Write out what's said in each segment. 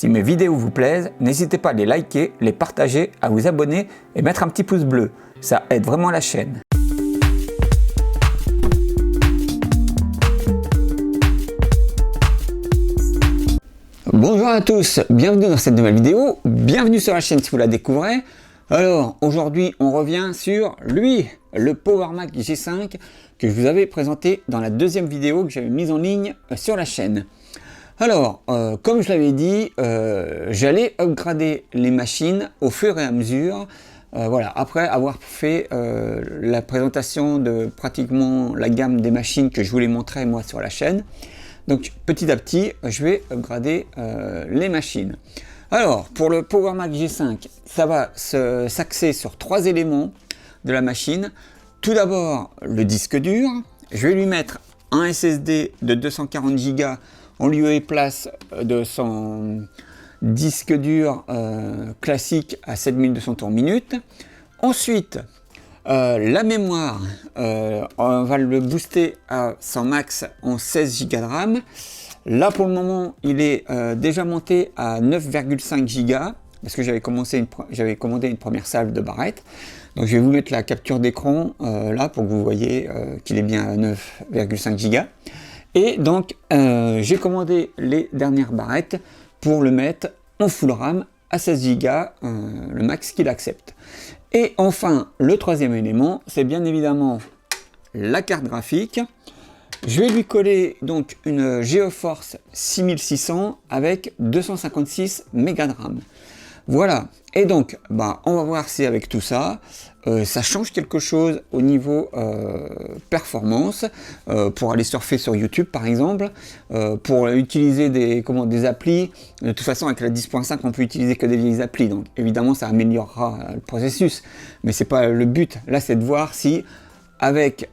Si mes vidéos vous plaisent, n'hésitez pas à les liker, les partager, à vous abonner et mettre un petit pouce bleu. Ça aide vraiment la chaîne. Bonjour à tous, bienvenue dans cette nouvelle vidéo, bienvenue sur la chaîne si vous la découvrez. Alors aujourd'hui on revient sur lui, le PowerMac G5 que je vous avais présenté dans la deuxième vidéo que j'avais mise en ligne sur la chaîne. Alors comme je l'avais dit, j'allais upgrader les machines au fur et à mesure. Voilà, après avoir fait la présentation de pratiquement la gamme des machines que je voulais montrer moi sur la chaîne. Donc petit à petit, je vais upgrader les machines. Alors, pour le PowerMac G5, ça va s'axer sur trois éléments de la machine. Tout d'abord, le disque dur. Je vais lui mettre un SSD de 240 Go en lieu et place de son disque dur classique à 7200 tours minute. Ensuite, la mémoire, on va le booster à son max en 16 Go de RAM. Là pour le moment il est déjà monté à 9,5 Go parce que j'avais commandé une première salve de barrettes. Donc je vais vous mettre la capture d'écran là pour que vous voyez qu'il est bien à 9,5 Go. Et donc j'ai commandé les dernières barrettes pour le mettre en full RAM à 16 Go, le max qu'il accepte. Et enfin, le troisième élément, c'est bien évidemment la carte graphique. Je vais lui coller donc une GeForce 6600 avec 256 mégas de RAM. Voilà. Et donc, on va voir si avec tout ça, ça change quelque chose au niveau performance, pour aller surfer sur YouTube par exemple, pour utiliser des applis. De toute façon avec la 10.5 on peut utiliser que des vieilles applis, donc évidemment ça améliorera le processus, mais c'est pas le but. Là c'est de voir si avec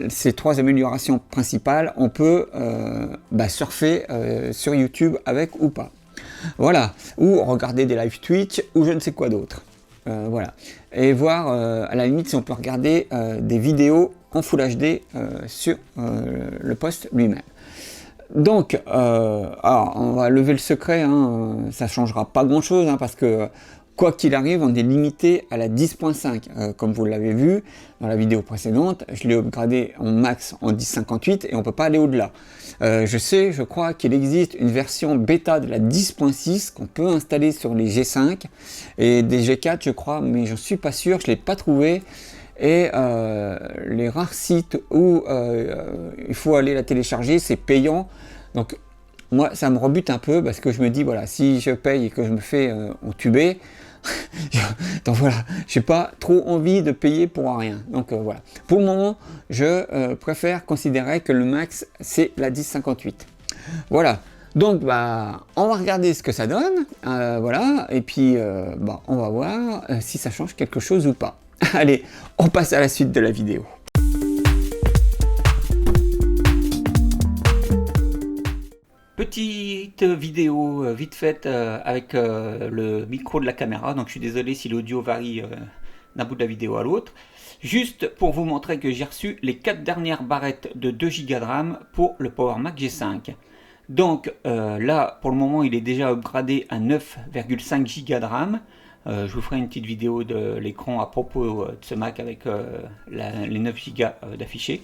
ces trois améliorations principales on peut surfer sur YouTube avec ou pas. Voilà, ou regarder des live Twitch ou je ne sais quoi d'autre. Voilà, et voir à la limite si on peut regarder des vidéos en Full HD sur le poste lui-même. Donc, alors, on va lever le secret, ça changera pas grand chose parce que quoi qu'il arrive, on est limité à la 10.5. Comme vous l'avez vu dans la vidéo précédente, je l'ai upgradé en max en 10.58 et on peut pas aller au-delà. Je crois qu'il existe une version bêta de la 10.6 qu'on peut installer sur les G5 et des G4 je crois, mais je suis pas sûr, je l'ai pas trouvé. Et les rares sites où il faut aller la télécharger, c'est payant. Donc moi ça me rebute un peu parce que je me dis voilà, si je paye et que je me fais entuber, donc voilà, j'ai pas trop envie de payer pour rien. Donc voilà, pour le moment je préfère considérer que le max c'est la 10.58. voilà, donc on va regarder ce que ça donne, voilà, et puis on va voir si ça change quelque chose ou pas. Allez, on passe à la suite de la vidéo. Petite vidéo vite faite avec le micro de la caméra, donc je suis désolé si l'audio varie d'un bout de la vidéo à l'autre. Juste pour vous montrer que j'ai reçu les 4 dernières barrettes de 2 Go de RAM pour le PowerMac G5. Donc là pour le moment il est déjà upgradé à 9,5 Go de RAM. Je vous ferai une petite vidéo de l'écran à propos de ce Mac avec les 9 Go d'affichés.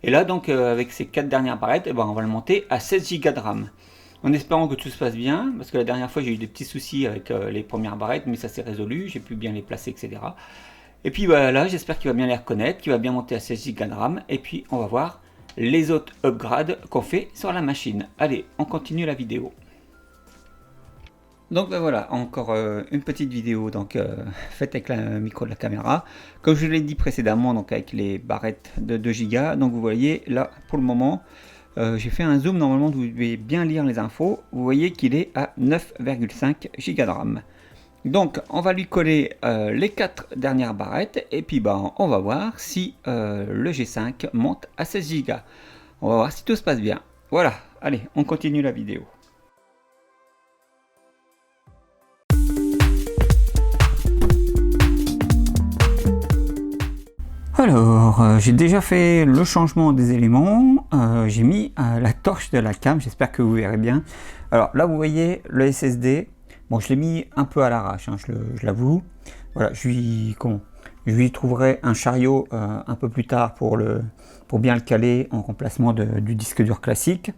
Et là donc avec ces 4 dernières barrettes, on va le monter à 16 Go de RAM. En espérant que tout se passe bien, parce que la dernière fois j'ai eu des petits soucis avec les premières barrettes, mais ça s'est résolu, j'ai pu bien les placer, etc. Et puis là j'espère qu'il va bien les reconnaître, qu'il va bien monter à 16 Go de RAM, et puis on va voir les autres upgrades qu'on fait sur la machine. Allez, on continue la vidéo. Donc voilà, encore une petite vidéo faite avec le micro de la caméra. Comme je l'ai dit précédemment, donc avec les barrettes de 2 Go. Donc vous voyez là pour le moment, j'ai fait un zoom, normalement vous devez bien lire les infos. Vous voyez qu'il est à 9,5 Go de RAM. Donc on va lui coller les 4 dernières barrettes et puis on va voir si le G5 monte à 16 Go. On va voir si tout se passe bien. Voilà, allez, on continue la vidéo. Alors, Alors, j'ai déjà fait le changement des éléments. J'ai mis la torche de la cam, j'espère que vous verrez bien. Alors là, vous voyez le SSD. Bon, je l'ai mis un peu à l'arrache, hein, je l'avoue. Voilà, je lui trouverai un chariot un peu plus tard pour bien le caler en remplacement du disque dur classique.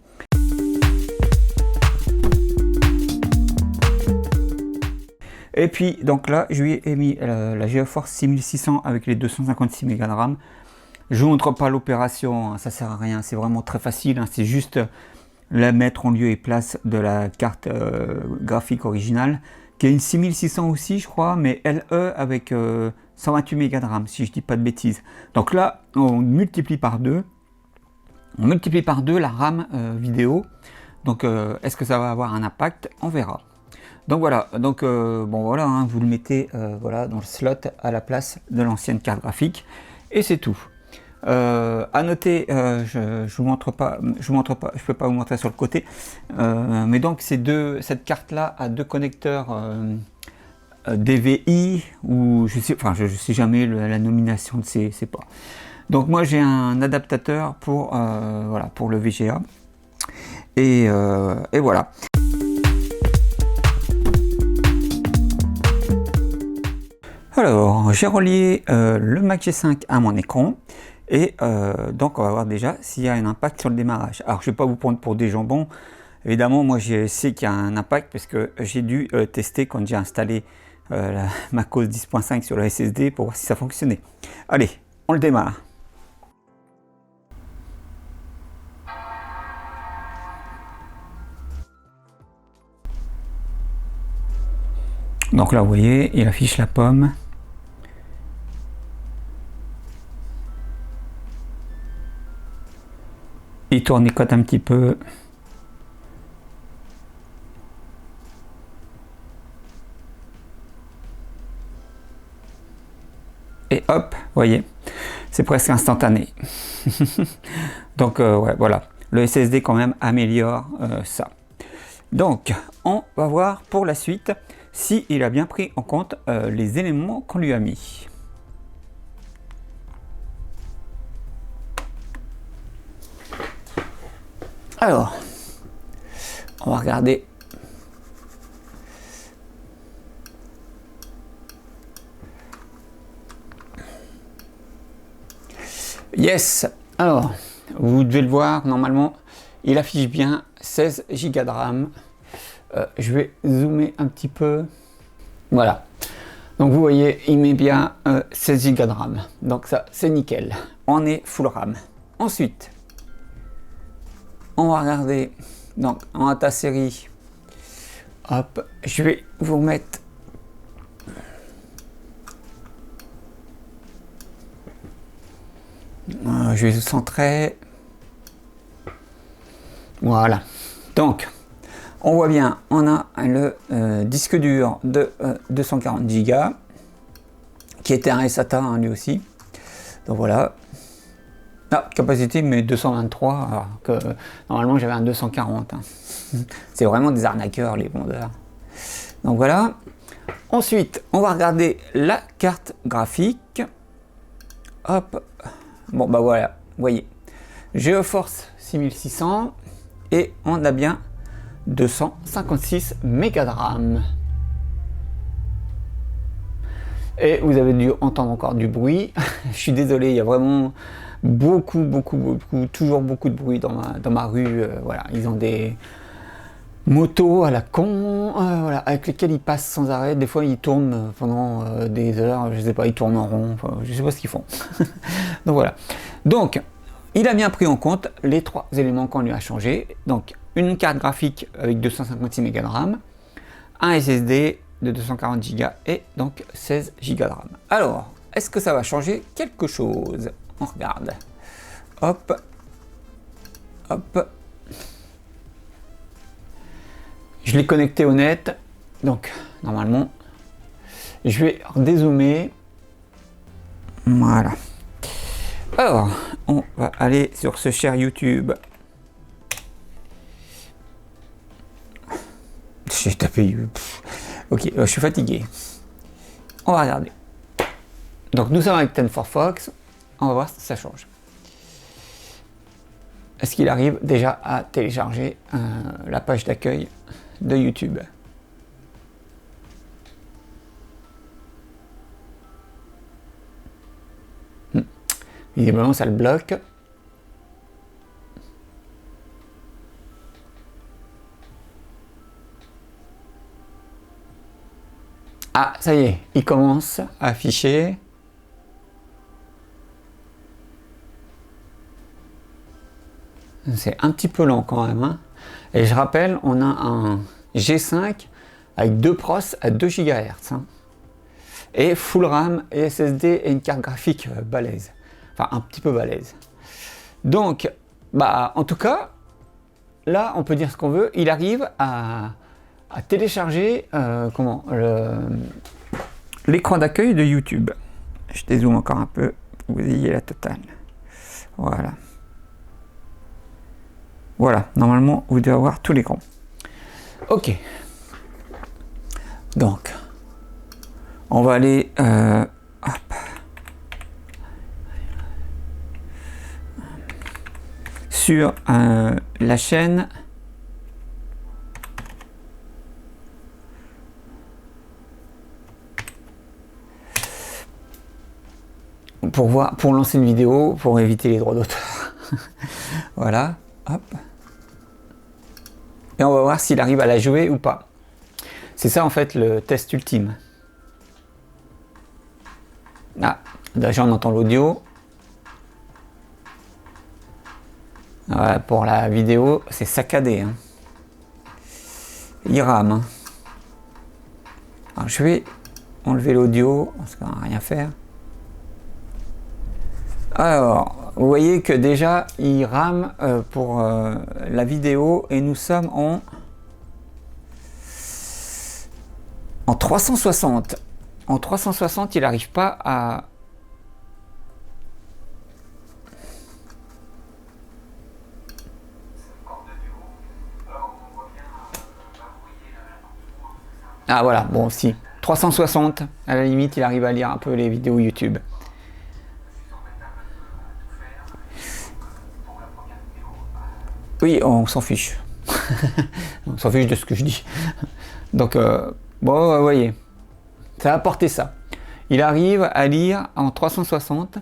Et puis donc là, je lui ai mis la GeForce 6600 avec les 256 Go de RAM. Je ne montre pas l'opération, hein, ça sert à rien, c'est vraiment très facile, hein, c'est juste la mettre en lieu et place de la carte graphique originale, qui est une 6600 aussi, je crois, mais LE avec 128 Go de RAM, si je dis pas de bêtises. Donc là, on multiplie par 2. On multiplie par 2 la RAM vidéo. Donc, est-ce que ça va avoir un impact? On verra. Donc voilà, bon voilà, hein, vous le mettez voilà, dans le slot à la place de l'ancienne carte graphique. Et c'est tout. À noter, je vous montre pas, je peux pas vous montrer sur le côté, mais donc cette carte là a deux connecteurs DVI, ou je sais jamais la nomination de ces ports. Donc moi j'ai un adaptateur pour voilà, pour le VGA, et voilà. Alors j'ai relié le Mac G5 à mon écran. Et donc on va voir déjà s'il y a un impact sur le démarrage. Alors je ne vais pas vous prendre pour des jambons. Évidemment, moi je sais qu'il y a un impact parce que j'ai dû tester quand j'ai installé la macOS 10.5 sur le SSD pour voir si ça fonctionnait. Allez, on le démarre. Donc là vous voyez, il affiche la pomme. Il tournicote un petit peu. Et hop, vous voyez, c'est presque instantané. Donc ouais, voilà, le SSD quand même améliore ça. Donc on va voir pour la suite si il a bien pris en compte les éléments qu'on lui a mis. Alors, on va regarder. Yes. Alors, vous devez le voir, normalement, il affiche bien 16 Go de RAM. Je vais zoomer un petit peu. Voilà. Donc, vous voyez, il met bien 16 Go de RAM. Donc, ça, c'est nickel. On est full RAM. Ensuite, on va regarder donc en data série. Hop, je vais vous mettre je vais centrer. Voilà. Donc, on voit bien, on a le disque dur de 240 Go qui était un SATA hein, lui aussi. Donc voilà. Ah, capacité mais 223, alors que normalement j'avais un 240. Hein. C'est vraiment des arnaqueurs les vendeurs. Donc voilà. Ensuite, on va regarder la carte graphique. Hop. Bon bah voilà, vous voyez. GeForce 6600 et on a bien 256 mégas de RAM. Et vous avez dû entendre encore du bruit. Je suis désolé, il y a vraiment toujours beaucoup de bruit dans ma rue. Voilà, ils ont des motos à la con, voilà, avec lesquelles ils passent sans arrêt. Des fois, ils tournent pendant des heures. Je sais pas, ils tournent en rond. Enfin, je sais pas ce qu'ils font. Donc voilà. Donc, il a bien pris en compte les trois éléments qu'on lui a changé. Donc, une carte graphique avec 256 Go de RAM, un SSD de 240 Go et donc 16 Go de RAM. Alors, est-ce que ça va changer quelque chose? On regarde. Hop. Hop. Je l'ai connecté au net. Donc, normalement, je vais dézoomer. Voilà. Alors, on va aller sur ce cher YouTube. J'ai tapé. Ok, je suis fatigué. On va regarder. Donc, nous sommes avec 10 for Fox. On va voir si ça change. Est-ce qu'il arrive déjà à télécharger la page d'accueil de YouTube? Visiblement, ça le bloque. Ah, ça y est, il commence à afficher. C'est un petit peu lent quand même. Hein. Et je rappelle, on a un G5 avec deux pros à 2 GHz. Hein. Et full RAM et SSD et une carte graphique balèze. Enfin, un petit peu balèze. Donc, bah, en tout cas, là, on peut dire ce qu'on veut. Il arrive à télécharger l'écran d'accueil de YouTube. Je dézoome encore un peu pour que vous ayez la totale. Voilà. Voilà, normalement, vous devez avoir tout l'écran. Ok. Donc, on va aller... hop. Sur la chaîne... pour lancer une vidéo, pour éviter les droits d'auteur. Voilà, hop. Et on va voir s'il arrive à la jouer ou pas. C'est ça en fait le test ultime. Ah, déjà on entend l'audio. Voilà, pour la vidéo, c'est saccadé. Hein. Il rame. Hein. Alors, je vais enlever l'audio, parce qu'on va rien faire. Alors, vous voyez que déjà, il rame pour la vidéo et nous sommes en 360. En 360, il n'arrive pas à... Ah voilà, bon si. 360, à la limite, il arrive à lire un peu les vidéos YouTube. Oui, on s'en fiche. On s'en fiche de ce que je dis. Donc, bon, vous voyez, ça a apporté ça. Il arrive à lire en 360.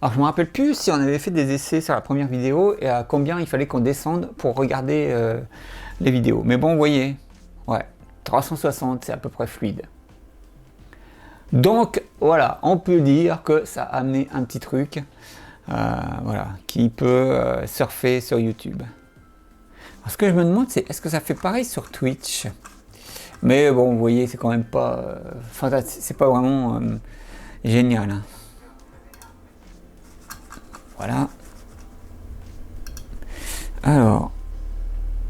Alors, je ne me rappelle plus si on avait fait des essais sur la première vidéo et à combien il fallait qu'on descende pour regarder les vidéos. Mais bon, vous voyez, ouais, 360, c'est à peu près fluide. Donc, voilà, on peut dire que ça a amené un petit truc, voilà, qui peut surfer sur YouTube. Alors, ce que je me demande, c'est est-ce que ça fait pareil sur Twitch? Mais bon, vous voyez, c'est quand même pas... c'est pas vraiment génial. Hein. Voilà. Alors,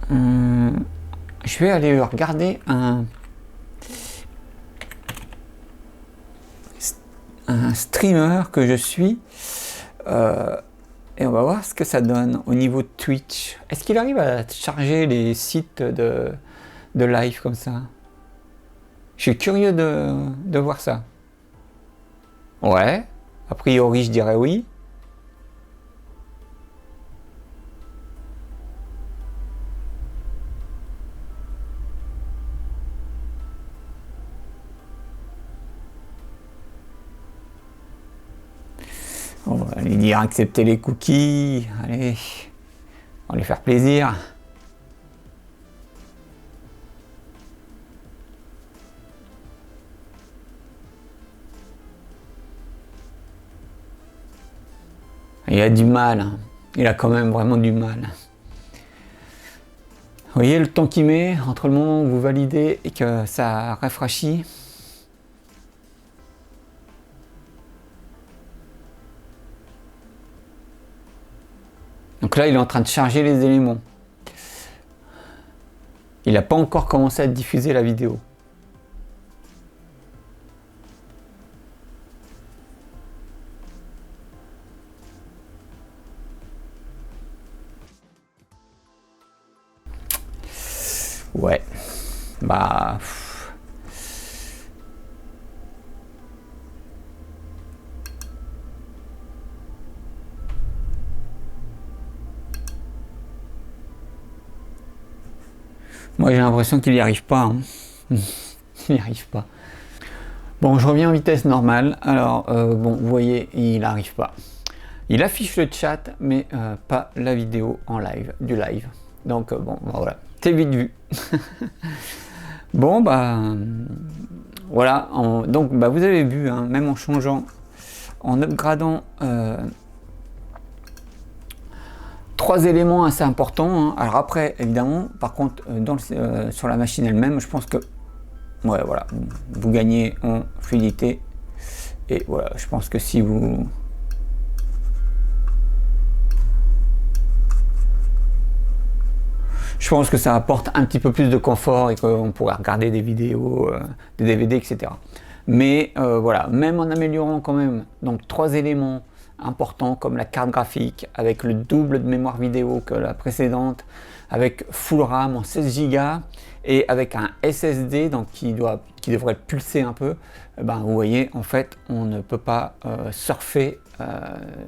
je vais aller regarder un streamer que je suis. Et on va voir ce que ça donne au niveau de Twitch. Est-ce qu'il arrive à charger les sites de live comme ça? Je suis curieux de voir ça. Ouais, a priori je dirais oui. On va lui dire accepter les cookies. Allez, on va lui faire plaisir. Il a du mal, hein. Il a quand même vraiment du mal. Vous voyez le temps qu'il met entre le moment où vous validez et que ça rafraîchit. Donc là, il est en train de charger les éléments. Il n'a pas encore commencé à diffuser la vidéo. Ouais, bah... Moi j'ai l'impression qu'il n'y arrive pas. Hein. Il n'y arrive pas. Bon, je reviens en vitesse normale. Alors, bon, vous voyez, il n'arrive pas. Il affiche le chat, mais pas la vidéo en live, du live. Donc, bon, voilà. C'est vite vu. Bon, bah, voilà. Donc, bah, vous avez vu, hein, même en changeant, en upgradant 3 éléments assez importants. Hein. Alors après, évidemment, par contre, sur la machine elle-même, je pense que ouais, voilà, vous gagnez en fluidité. Et voilà, je pense que si vous... Je pense que ça apporte un petit peu plus de confort et qu'on pourra regarder des vidéos, des DVD, etc. Mais voilà, même en améliorant quand même donc 3 éléments importants comme la carte graphique avec le double de mémoire vidéo que la précédente, avec full RAM en 16 Go et avec un SSD donc qui devrait pulser un peu, ben, vous voyez en fait on ne peut pas surfer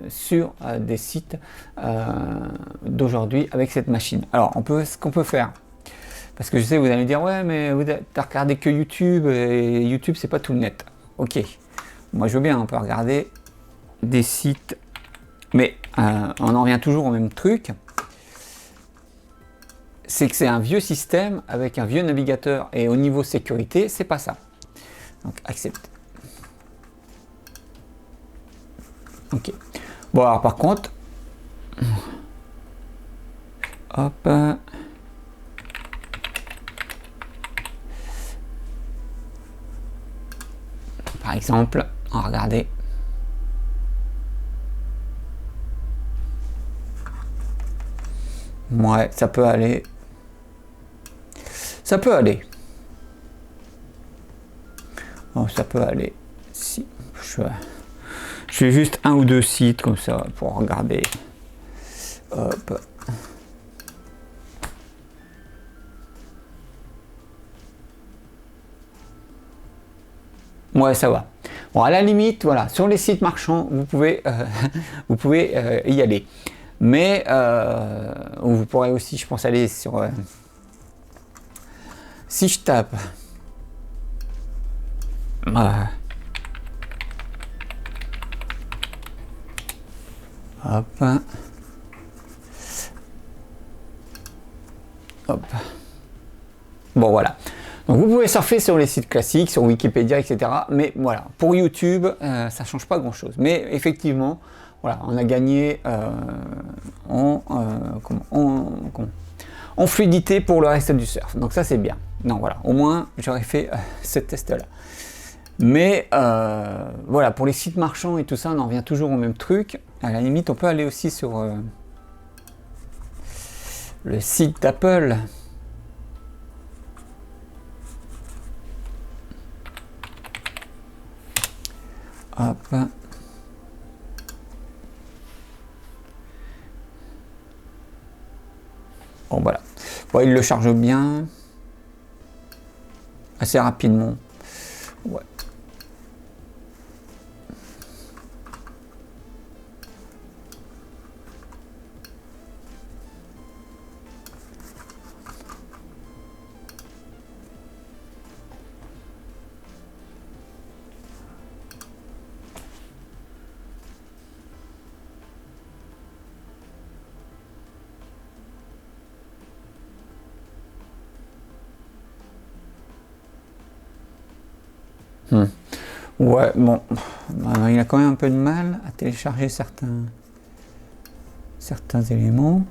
sur des sites d'aujourd'hui avec cette machine. Alors ce qu'on peut faire, parce que je sais vous allez me dire ouais mais vous t'as regardé que YouTube et YouTube c'est pas tout le net. Ok, moi je veux bien, on peut regarder des sites, mais on en revient toujours au même truc. C'est que c'est un vieux système avec un vieux navigateur et au niveau sécurité, c'est pas ça. Donc accepte. Ok. Bon alors par contre, hop. Par exemple, on va regarder. Ouais, ça peut aller. Ça peut aller. Oh, ça peut aller. Si je fais juste un ou deux sites comme ça pour regarder. Hop. Ouais, ça va. Bon, à la limite, voilà, sur les sites marchands, vous pouvez, vous pouvez y aller. Mais vous pourrez aussi, je pense, aller sur... si je tape... hop. Hop. Bon, voilà. Donc vous pouvez surfer sur les sites classiques, sur Wikipédia, etc. Mais voilà, pour YouTube, ça change pas grand-chose. Mais effectivement, voilà, on a gagné en fluidité pour le reste du surf. Donc ça c'est bien. Non voilà, au moins j'aurais fait ce test-là. Mais voilà, pour les sites marchands et tout ça, on en revient toujours au même truc. À la limite, on peut aller aussi sur le site d'Apple. Hop. Bon voilà. Bon, il le charge bien. Assez rapidement. Ouais. Ouais, bon, il a quand même un peu de mal à télécharger certains éléments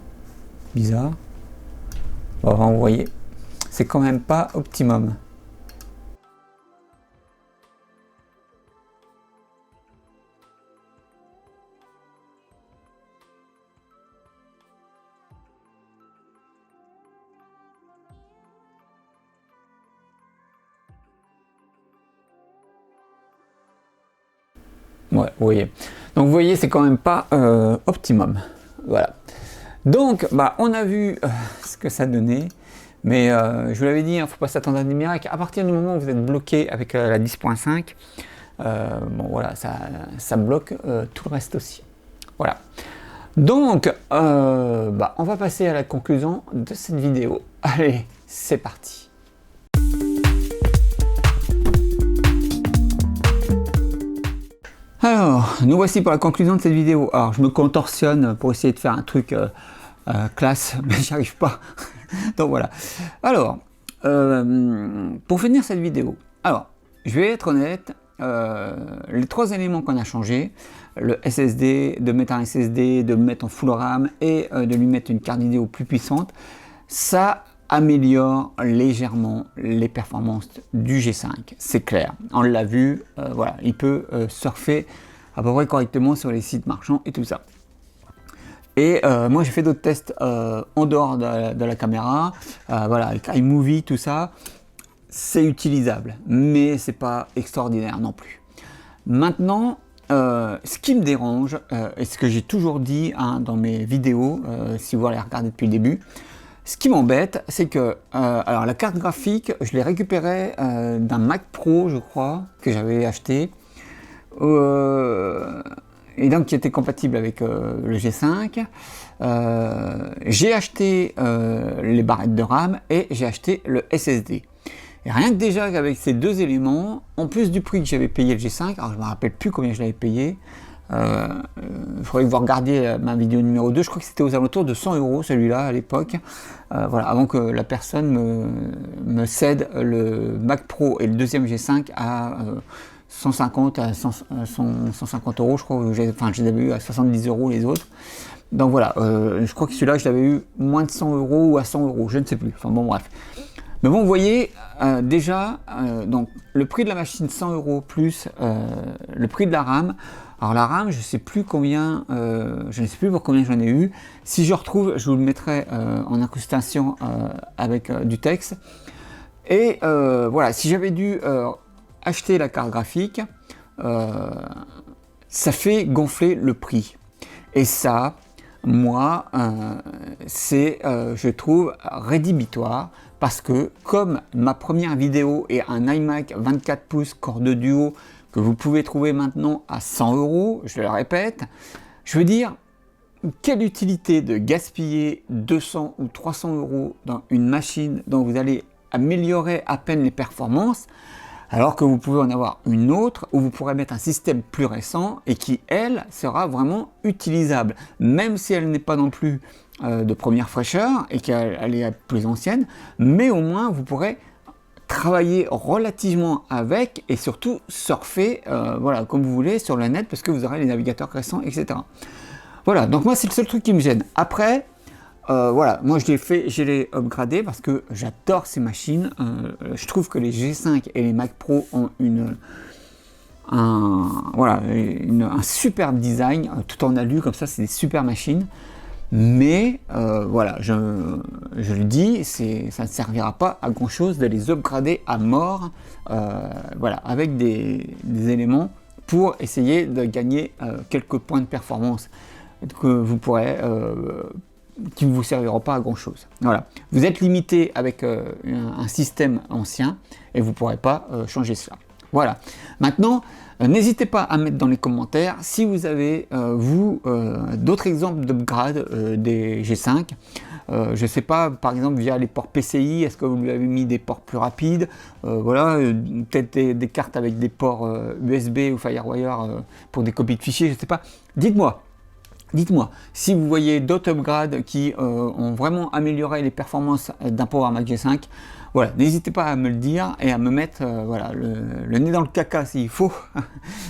bizarres. Bon, vous voyez, c'est quand même pas optimum. Ouais, vous voyez. Donc vous voyez, c'est quand même pas optimum. Voilà. Donc, bah, on a vu ce que ça donnait. Mais je vous l'avais dit, il ne faut pas s'attendre à des miracles. À partir du moment où vous êtes bloqué avec la 10.5, bon voilà, ça bloque tout le reste aussi. Voilà. Donc, bah, on va passer à la conclusion de cette vidéo. Allez, c'est parti. Alors, nous voici pour la conclusion de cette vidéo. Alors, je me contorsionne pour essayer de faire un truc classe, mais j'y arrive pas. Donc voilà. Alors, pour finir cette vidéo, alors, je vais être honnête, les trois éléments qu'on a changé, le SSD, de mettre un SSD, de le mettre en full RAM et de lui mettre une carte vidéo plus puissante, ça améliore légèrement les performances du G5, c'est clair. On l'a vu, voilà, il peut surfer à peu près correctement sur les sites marchands et tout ça. Et moi j'ai fait d'autres tests en dehors de la caméra, voilà, avec iMovie, tout ça, c'est utilisable, mais c'est pas extraordinaire non plus. Maintenant, ce qui me dérange, et ce que j'ai toujours dit hein, dans mes vidéos, si vous les regardez depuis le début, ce qui m'embête, c'est que alors la carte graphique, je l'ai récupérée d'un Mac Pro, je crois, que j'avais acheté, et donc qui était compatible avec le G5. J'ai acheté les barrettes de RAM et j'ai acheté le SSD. Et rien que déjà avec ces deux éléments, en plus du prix que j'avais payé le G5, alors je ne me rappelle plus combien je l'avais payé, il faudrait que vous regardiez ma vidéo numéro 2, je crois que c'était aux alentours de 100 € celui-là à l'époque, voilà, avant que la personne me cède le Mac Pro et le deuxième G5 à 150 à 150 €, je crois, enfin je les avais eu à 70 € les autres. Donc voilà, je crois que celui-là je l'avais eu moins de 100 € ou à 100 €, je ne sais plus, enfin bon bref. Mais bon, vous voyez, déjà, donc, le prix de la machine 100 € plus le prix de la RAM. Alors la RAM, je ne sais plus combien, je ne sais plus pour combien j'en ai eu. Si je retrouve, je vous le mettrai en incrustation avec du texte. Et voilà, si j'avais dû acheter la carte graphique, ça fait gonfler le prix. Et ça, moi, c'est, je trouve, rédhibitoire. Parce que comme ma première vidéo est un iMac 24 pouces Core 2 Duo que vous pouvez trouver maintenant à 100 €, je le répète, je veux dire, quelle utilité de gaspiller 200 ou 300 € dans une machine dont vous allez améliorer à peine les performances, alors que vous pouvez en avoir une autre où vous pourrez mettre un système plus récent et qui, elle, sera vraiment utilisable, même si elle n'est pas non plus de première fraîcheur et qu'elle est plus ancienne, mais au moins vous pourrez travailler relativement avec et surtout surfer voilà, comme vous voulez sur le net parce que vous aurez les navigateurs récents, etc. Voilà, donc moi c'est le seul truc qui me gêne. Après, voilà, moi je l'ai upgradé parce que j'adore ces machines. Je trouve que les G5 et les Mac Pro ont un superbe design, tout en alu comme ça, c'est des super machines. Mais voilà, je le dis, ça ne servira pas à grand chose de les upgrader à mort, voilà, avec des éléments pour essayer de gagner quelques points de performance que vous pourrez, qui ne vous serviront pas à grand chose. Voilà, vous êtes limité avec un système ancien et vous ne pourrez pas changer cela. Voilà, maintenant, n'hésitez pas à mettre dans les commentaires si vous avez, d'autres exemples d'upgrade des G5. Je ne sais pas, par exemple, via les ports PCI, est-ce que vous lui avez mis des ports plus rapides, voilà, peut-être des cartes avec des ports USB ou FireWire pour des copies de fichiers, je ne sais pas. Dites-moi, si vous voyez d'autres upgrades qui ont vraiment amélioré les performances d'un Power Mac G5, voilà, n'hésitez pas à me le dire et à me mettre voilà, le nez dans le caca s'il faut.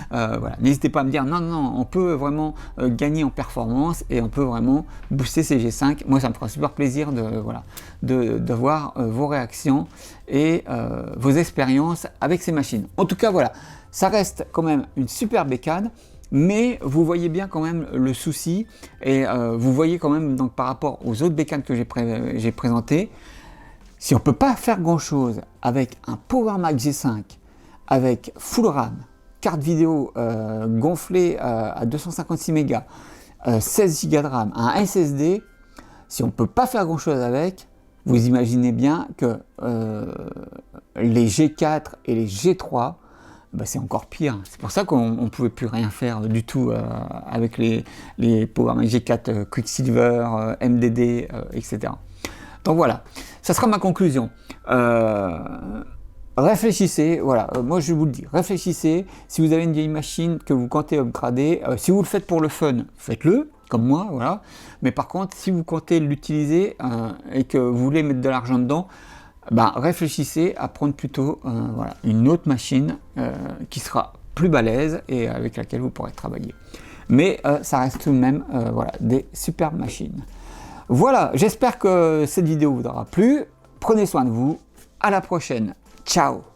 Voilà, n'hésitez pas à me dire non, on peut vraiment gagner en performance et on peut vraiment booster ces G5. Moi, ça me fera super plaisir de voir vos réactions et vos expériences avec ces machines. En tout cas, voilà, ça reste quand même une super bécane. Mais vous voyez bien quand même le souci et vous voyez quand même donc par rapport aux autres bécanes que j'ai présentées, si on ne peut pas faire grand chose avec un Power Mac G5 avec full RAM, carte vidéo gonflée à 256 mégas, 16 Go de RAM, un SSD, si on ne peut pas faire grand chose avec, vous imaginez bien que les G4 et les G3, bah c'est encore pire. C'est pour ça qu'on ne pouvait plus rien faire du tout avec les Power Mac G4 Quicksilver, MDD, etc. Donc voilà, ça sera ma conclusion. Réfléchissez, voilà, moi je vous le dis, réfléchissez, si vous avez une vieille machine que vous comptez upgrader, si vous le faites pour le fun, faites-le, comme moi, voilà, mais par contre, si vous comptez l'utiliser et que vous voulez mettre de l'argent dedans, réfléchissez à prendre plutôt voilà, une autre machine qui sera plus balèze et avec laquelle vous pourrez travailler. Mais ça reste tout de même voilà, des superbes machines. Voilà, j'espère que cette vidéo vous aura plu. Prenez soin de vous. À la prochaine. Ciao.